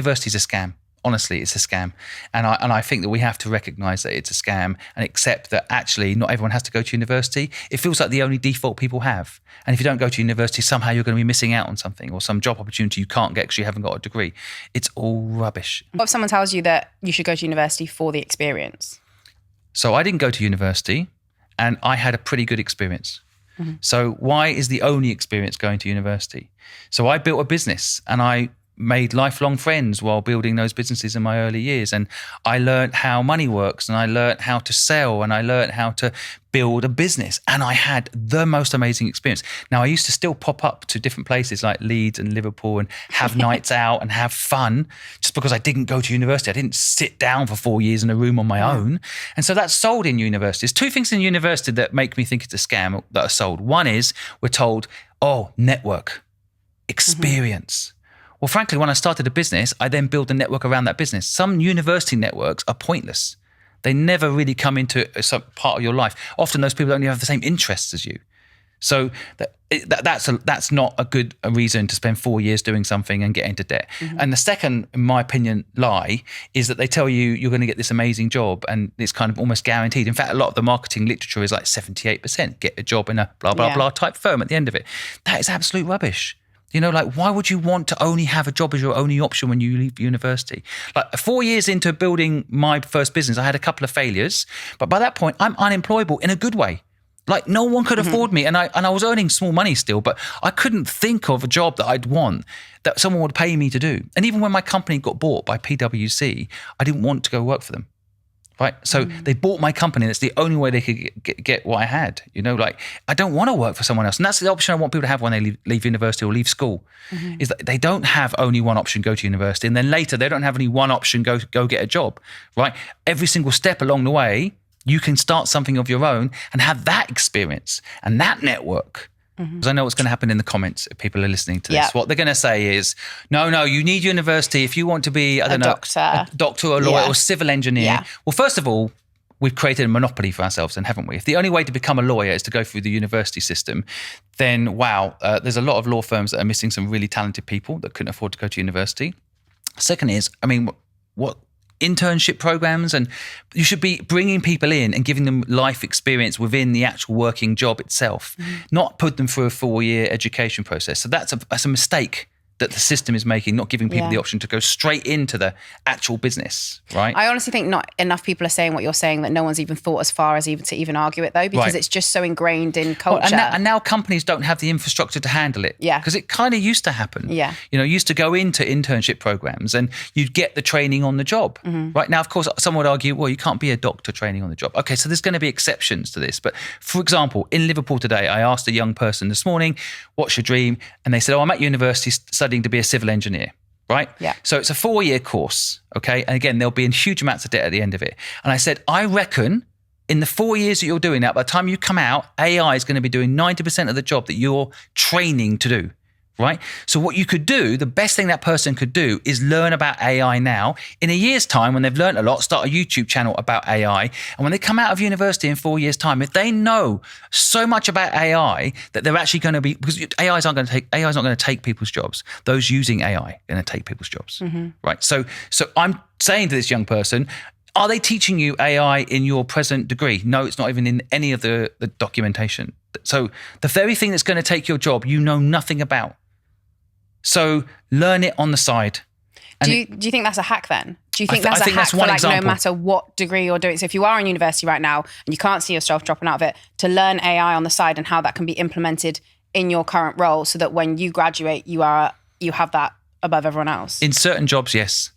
University's a scam. Honestly, it's a scam. And I think that we have to recognise that it's a scam and accept that actually not everyone has to go to university. It feels like the only default people have. And if you don't go to university, somehow you're going to be missing out on something or some job opportunity you can't get because you haven't got a degree. It's all rubbish. What if someone tells you that you should go to university for the experience? So I didn't go to university and I had a pretty good experience. Mm-hmm. So why is the only experience going to university? So I built a business and I made lifelong friends while building those businesses in my early years. And I learned how money works and I learned how to sell and I learned how to build a business. And I had the most amazing experience. Now, I used to still pop up to different places like Leeds and Liverpool and have nights out and have fun just because I didn't go to university. I didn't sit down for 4 years in a room on my own. And so that's sold in universities. Two things in university that make me think it's a scam that are sold. One is we're told, network, experience. Well, frankly, when I started a business, I then built a network around that business. Some university networks are pointless. They never really come into some part of your life. Often those people only have the same interests as you. So that's not a good reason to spend 4 years doing something and get into debt. Mm-hmm. And the second, in my opinion, lie is that they tell you you're going to get this amazing job and it's kind of almost guaranteed. In fact, a lot of the marketing literature is like 78%, get a job in a blah, blah, blah type firm at the end of it. That is absolute rubbish. You know, like, why would you want to only have a job as your only option when you leave university? Like 4 years into building my first business, I had a couple of failures, but by that point, I'm unemployable in a good way. Like no one could afford me, and I was earning small money still, but I couldn't think of a job that I'd want that someone would pay me to do. And even when my company got bought by PwC, I didn't want to go work for them. Right. So they bought my company. That's the only way they could get what I had. You know, like I don't want to work for someone else. And that's the option I want people to have when they leave university or leave school is that they don't have only one option, go to university. And then later they don't have only one option, go get a job. Right. Every single step along the way, you can start something of your own and have that experience and that network. Because I know what's going to happen in the comments if people are listening to this. Yep. What they're going to say is, no, you need university if you want to be, a doctor or a lawyer or civil engineer. Yeah. Well, first of all, we've created a monopoly for ourselves, and haven't we? If the only way to become a lawyer is to go through the university system, then there's a lot of law firms that are missing some really talented people that couldn't afford to go to university. Second is, what internship programs, and you should be bringing people in and giving them life experience within the actual working job itself, not put them through a 4-year education process. So that's a mistake that the system is making, not giving people the option to go straight into the actual business, right? I honestly think not enough people are saying what you're saying, that no one's even thought as far as even argue it though, because it's just so ingrained in culture. And now companies don't have the infrastructure to handle it. Yeah. Because it kind of used to happen. Yeah. You know, used to go into internship programs and you'd get the training on the job. Right now, of course, someone would argue, well, you can't be a doctor training on the job. Okay, so there's going to be exceptions to this. But for example, in Liverpool today, I asked a young person this morning, what's your dream? And they said, I'm at university studying to be a civil engineer, right? Yeah. So it's a 4-year course, okay? And again, there'll be huge amounts of debt at the end of it. And I said, I reckon in the 4 years that you're doing that, by the time you come out, AI is going to be doing 90% of the job that you're training to do, right? So what you could do, the best thing that person could do is learn about AI now. In a year's time, when they've learned a lot, start a YouTube channel about AI. And when they come out of university in 4 years' time, if they know so much about AI that they're actually going to be, because AI is not going to take people's jobs. Those using AI are going to take people's jobs, right? So I'm saying to this young person, are they teaching you AI in your present degree? No, it's not even in any of the documentation. So the very thing that's going to take your job, you know nothing about. So learn it on the side. Do you think that's a hack then? Do you think that's a hack for like example. No matter what degree you're doing? So if you are in university right now and you can't see yourself dropping out of it, to learn AI on the side and how that can be implemented in your current role so that when you graduate, you have that above everyone else? In certain jobs, yes.